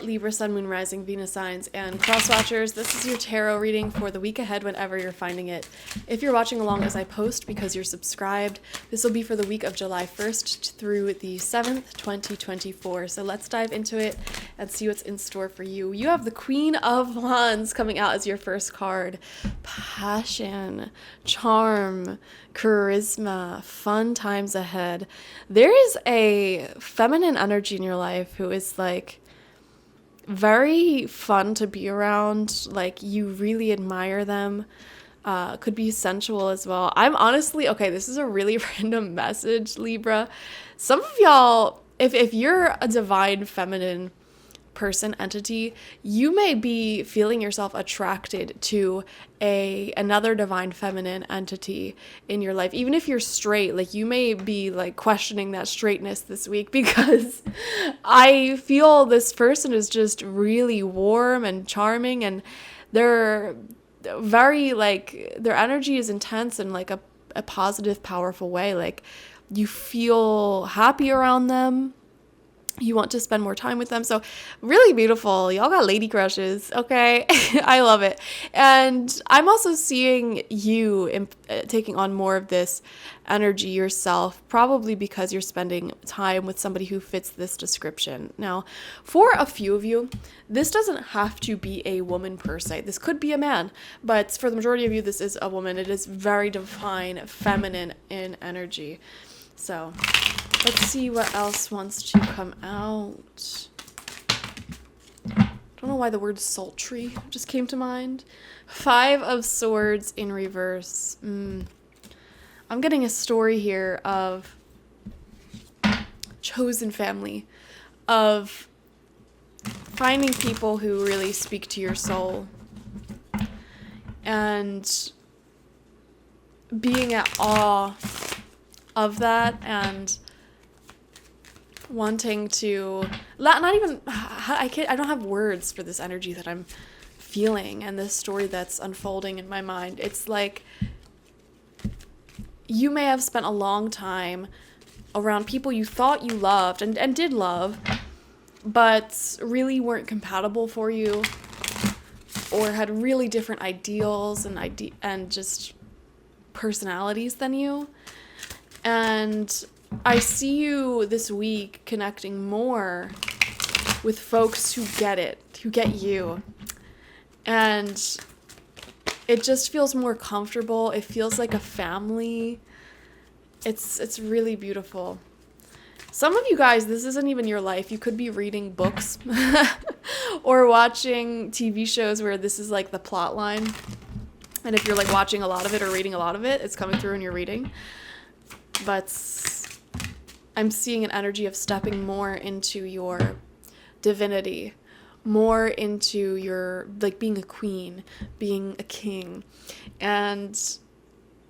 Libra, Sun, Moon, Rising, Venus signs, and cross watchers. This is your tarot reading for the week ahead whenever you're finding it. If you're watching along as I post because you're subscribed, this will be for the week of July 1st through the 7th, 2024. So let's dive into it and see what's in store for you. You have the Queen of Wands coming out as your first card. Passion, charm, charisma, fun times ahead. There is a feminine energy in your life who is like very fun to be around. Like, you really admire them. Could be sensual as well. I'm honestly, okay, this is a really random message, Libra. Some of y'all, if you're a divine feminine person, entity, you may be feeling yourself attracted to another divine feminine entity in your life. Even if you're straight, like, you may be like questioning that straightness this week, because I feel this person is just really warm and charming, and they're very, like, their energy is intense in like a positive, powerful way. Like, you feel happy around them. You want to spend more time with them. So really beautiful. Y'all got lady crushes. Okay. I love it. And I'm also seeing you taking on more of this energy yourself, probably because you're spending time with somebody who fits this description. Now, for a few of you, this doesn't have to be a woman per se. This could be a man, but for the majority of you, this is a woman. It is very divine, feminine in energy. So let's see what else wants to come out. Don't know why the word sultry just came to mind. 5 of Swords in reverse. I'm getting a story here of chosen family, of finding people who really speak to your soul, and being at awe of that, and wanting to not even, I don't have words for this energy that I'm feeling and this story that's unfolding in my mind. It's like you may have spent a long time around people you thought you loved and did love, but really weren't compatible for you, or had really different ideals and just personalities than you. And I see you this week connecting more with folks who get it, who get you. And it just feels more comfortable. It feels like a family. It's really beautiful. Some of you guys, this isn't even your life. You could be reading books or watching TV shows where this is like the plot line. And if you're like watching a lot of it or reading a lot of it, it's coming through in your reading. But I'm seeing an energy of stepping more into your divinity, more into your, like, being a queen, being a king. And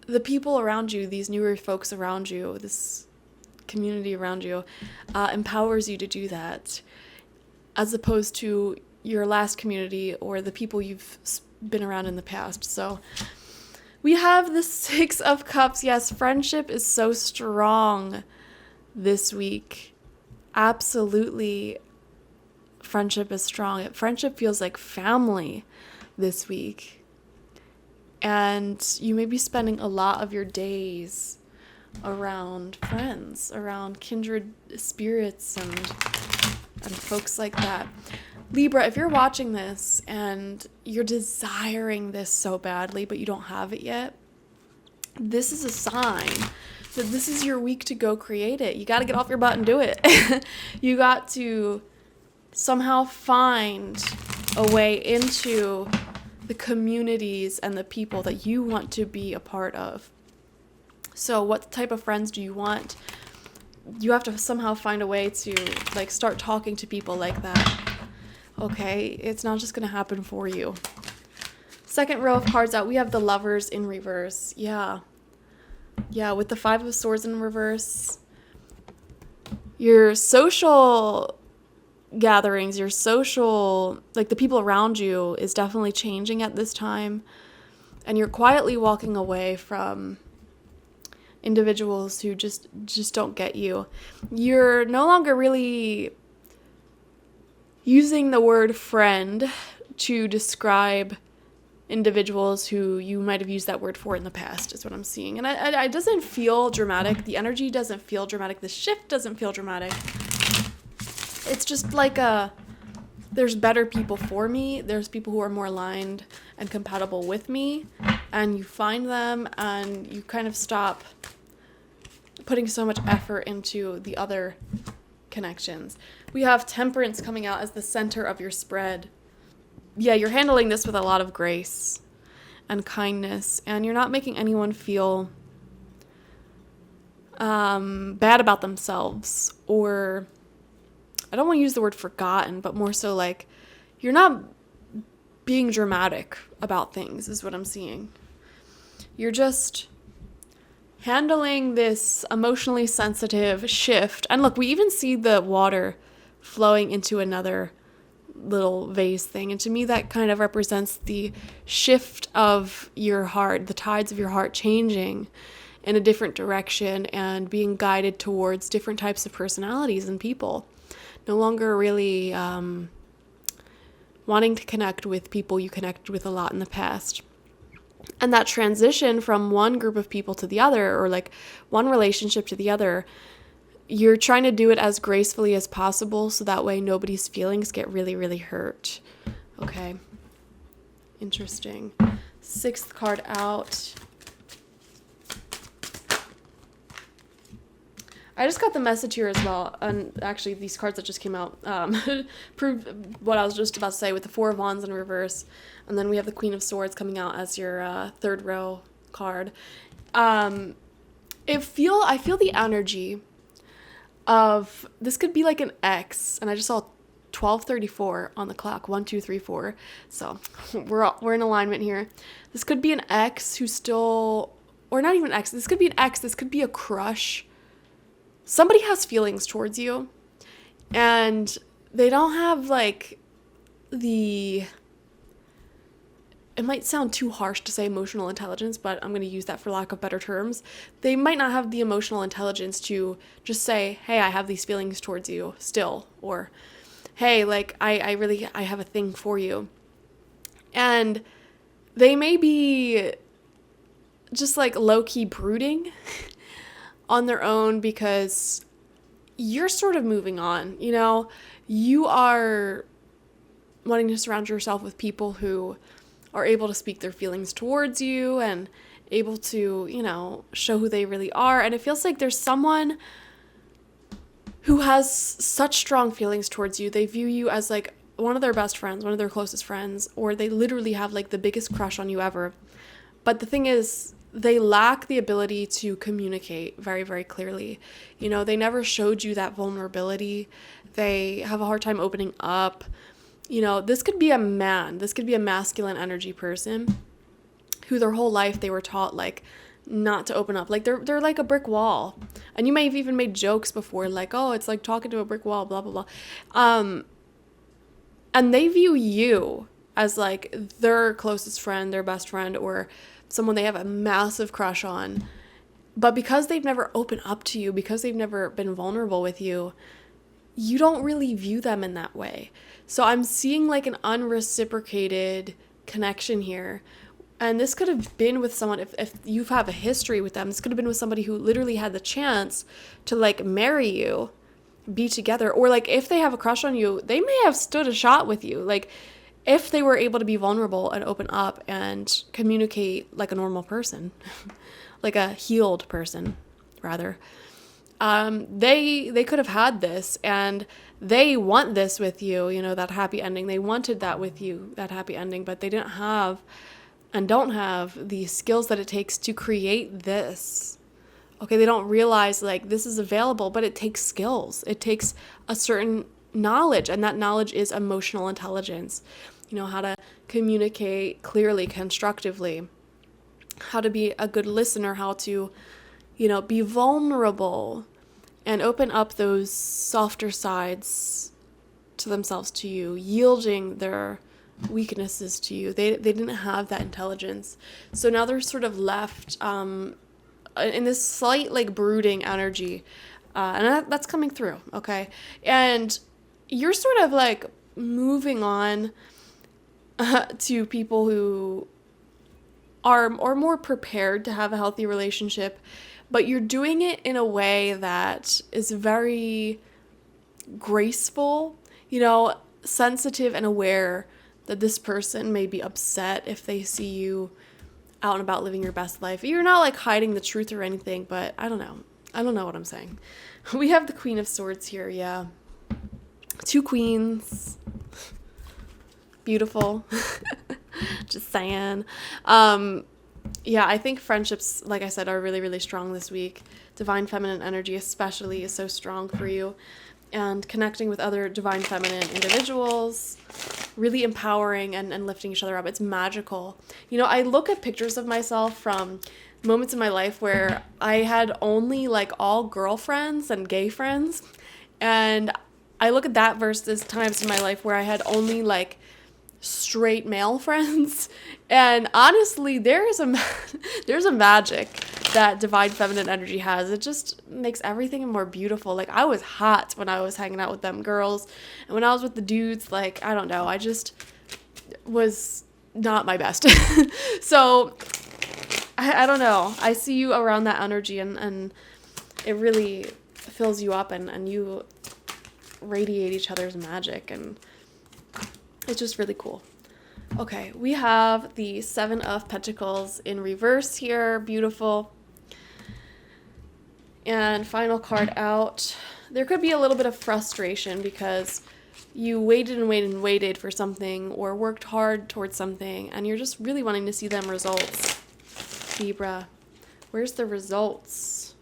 the people around you, these newer folks around you, this community around you, empowers you to do that, as opposed to your last community or the people you've been around in the past. So we have the 6 of Cups. Yes, friendship is so strong this week. Absolutely, friendship is strong. Friendship feels like family this week. And you may be spending a lot of your days around friends, around kindred spirits and folks like that. Libra, if you're watching this and you're desiring this so badly, but you don't have it yet, this is a sign that this is your week to go create it. You got to get off your butt and do it. You got to somehow find a way into the communities and the people that you want to be a part of. So what type of friends do you want? You have to somehow find a way to, like, start talking to people like that. Okay, it's not just going to happen for you. Second row of cards out, we have the Lovers in reverse. Yeah, with the 5 of Swords in reverse. Your social gatherings, your social, like, the people around you is definitely changing at this time. And you're quietly walking away from individuals who just don't get you. You're no longer really using the word friend to describe individuals who you might have used that word for in the past is what I'm seeing. And it doesn't feel dramatic. The energy doesn't feel dramatic. The shift doesn't feel dramatic. It's just like there's better people for me. There's people who are more aligned and compatible with me. And you find them and you kind of stop putting so much effort into the other connections. We have Temperance coming out as the center of your spread. Yeah, you're handling this with a lot of grace and kindness, and you're not making anyone feel bad about themselves, or I don't want to use the word forgotten, but more so like you're not being dramatic about things is what I'm seeing. You're just handling this emotionally sensitive shift. And look, we even see the water flowing into another little vase thing. And to me, that kind of represents the shift of your heart, the tides of your heart changing in a different direction and being guided towards different types of personalities and people. No longer really wanting to connect with people you connected with a lot in the past. And that transition from one group of people to the other, or like one relationship to the other, you're trying to do it as gracefully as possible so that way nobody's feelings get really, really hurt. Okay. Interesting. 6th card out. I just got the message here as well, and actually these cards that just came out prove what I was just about to say with the 4 of Wands in reverse, and then we have the Queen of Swords coming out as your 3rd row card. I feel the energy of, this could be like an X, and I just saw 12:34 on the clock, 1, 2, 3, 4, so we're in alignment here. This could be an X who's still, or not even an X, this could be an X, this could be a crush. Somebody has feelings towards you, and they don't have like it might sound too harsh to say emotional intelligence, but I'm going to use that for lack of better terms. They might not have the emotional intelligence to just say, hey, I have these feelings towards you still, or hey, like I have a thing for you. And they may be just like low-key brooding on their own because you're sort of moving on, you know? You are wanting to surround yourself with people who are able to speak their feelings towards you and able to, you know, show who they really are. And it feels like there's someone who has such strong feelings towards you. They view you as like one of their best friends, one of their closest friends, or they literally have like the biggest crush on you ever. But the thing is, they lack the ability to communicate very, very clearly. You know, they never showed you that vulnerability. They have a hard time opening up. You know, this could be a man. This could be a masculine energy person who their whole life they were taught, like, not to open up. Like, they're like a brick wall. And you may have even made jokes before, like, oh, it's like talking to a brick wall, blah, blah, blah. And they view you as, like, their closest friend, their best friend, or someone they have a massive crush on. But because they've never opened up to you, because they've never been vulnerable with you, you don't really view them in that way. So I'm seeing like an unreciprocated connection here. And this could have been with someone, if you have a history with them, this could have been with somebody who literally had the chance to like marry you, be together. Or like if they have a crush on you, they may have stood a shot with you. Like if they were able to be vulnerable and open up and communicate like a normal person, like a healed person, rather, they could have had this, and they want this with you, you know, that happy ending. They wanted that with you, that happy ending, but they didn't have and don't have the skills that it takes to create this. Okay, they don't realize like this is available, but it takes skills. It takes a certain knowledge, and that knowledge is emotional intelligence. You know, how to communicate clearly, constructively, how to be a good listener, how to, you know, be vulnerable and open up those softer sides to themselves, to you, yielding their weaknesses to you. They didn't have that intelligence. So now they're sort of left in this slight like brooding energy. And that's coming through, okay? And you're sort of like moving on to people who are more prepared to have a healthy relationship, but you're doing it in a way that is very graceful, sensitive and aware that this person may be upset if they see you out and about living your best life. You're not like hiding the truth or anything, but I don't know what I'm saying. We have the Queen of Swords here, yeah. 2 queens. Beautiful. Just saying. Yeah, I think friendships, like I said, are really, really strong this week. Divine feminine energy especially is so strong for you. And connecting with other divine feminine individuals, really empowering and lifting each other up. It's magical. I look at pictures of myself from moments in my life where I had only like all girlfriends and gay friends. And I look at that versus times in my life where I had only like straight male friends, and honestly there's a magic that divine feminine energy has. It just makes everything more beautiful. Like, I was hot when I was hanging out with them girls, and when I was with the dudes, like, I don't know, I just was not my best. So I don't know, I see you around that energy, and it really fills you up, and you radiate each other's magic, and it's just really cool. Okay, we have the 7 of Pentacles in reverse here. Beautiful. And final card out. There could be a little bit of frustration because you waited and waited and waited for something, or worked hard towards something, and you're just really wanting to see them results. Libra, where's the results?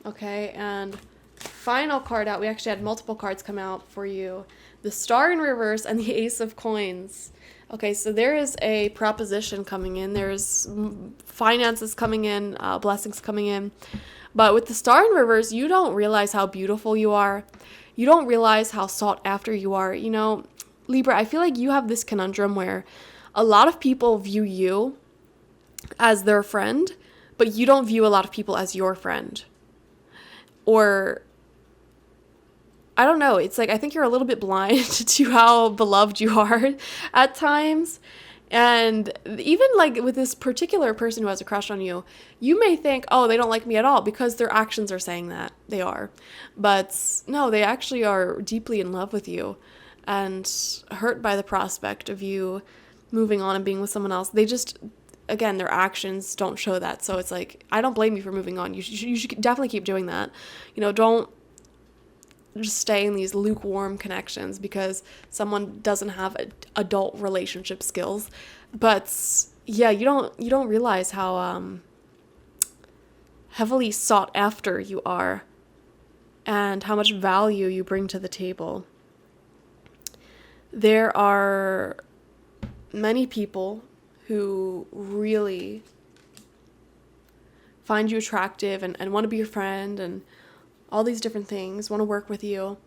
Okay, and final card out. We actually had multiple cards come out for you. The Star in reverse and the Ace of Coins. Okay, so there is a proposition coming in. There's finances coming in, blessings coming in. But with the Star in reverse, you don't realize how beautiful you are. You don't realize how sought after you are. Libra, I feel like you have this conundrum where a lot of people view you as their friend, but you don't view a lot of people as your friend. Or I don't know. It's like, I think you're a little bit blind to how beloved you are at times. And even like with this particular person who has a crush on you, you may think, oh, they don't like me at all, because their actions are saying that they are. But no, they actually are deeply in love with you and hurt by the prospect of you moving on and being with someone else. They just, again, their actions don't show that. So it's like, I don't blame you for moving on. You should definitely keep doing that. Don't just stay in these lukewarm connections because someone doesn't have adult relationship skills. But yeah, you don't realize how heavily sought after you are and how much value you bring to the table. There are many people who really find you attractive and want to be your friend and all these different things, want to work with you.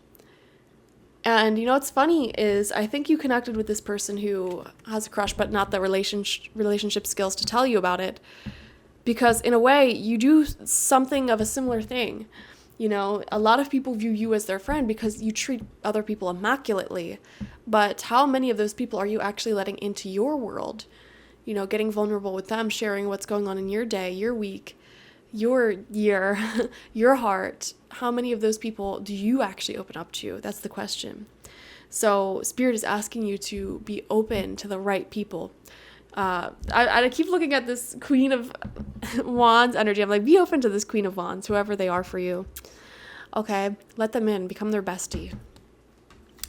And what's funny is I think you connected with this person who has a crush but not the relationship skills to tell you about it, because in a way you do something of a similar thing. A lot of people view you as their friend because you treat other people immaculately, but how many of those people are you actually letting into your world? Getting vulnerable with them, sharing what's going on in your day, your week, your year, your heart. How many of those people do you actually open up to? That's the question. So Spirit is asking you to be open to the right people. I keep looking at this Queen of Wands energy. I'm like, be open to this Queen of Wands, whoever they are for you. Okay, let them in, become their bestie.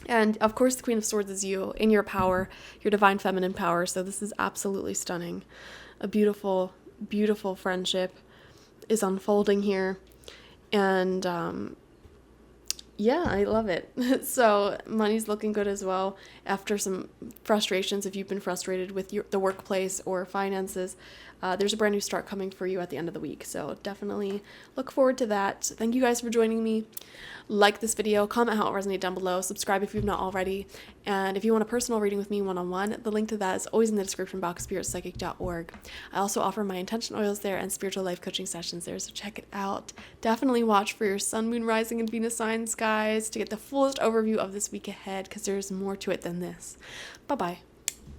And of course, the Queen of Swords is you, in your power, your divine feminine power. So this is absolutely stunning. A beautiful, beautiful friendship is unfolding here. And yeah, I love it. So money's looking good as well after some frustrations. If you've been frustrated with the workplace or finances, there's a brand new start coming for you at the end of the week. So definitely look forward to that. Thank you guys for joining me. Like this video, comment how it resonated down below, subscribe if you've not already, and if you want a personal reading with me one-on-one, the link to that is always in the description box, spiritpsychic.org. I also offer my intention oils there and spiritual life coaching sessions there, so check it out. Definitely watch for your sun, moon, rising, and Venus signs, guys, to get the fullest overview of this week ahead, because there's more to it than this. Bye-bye.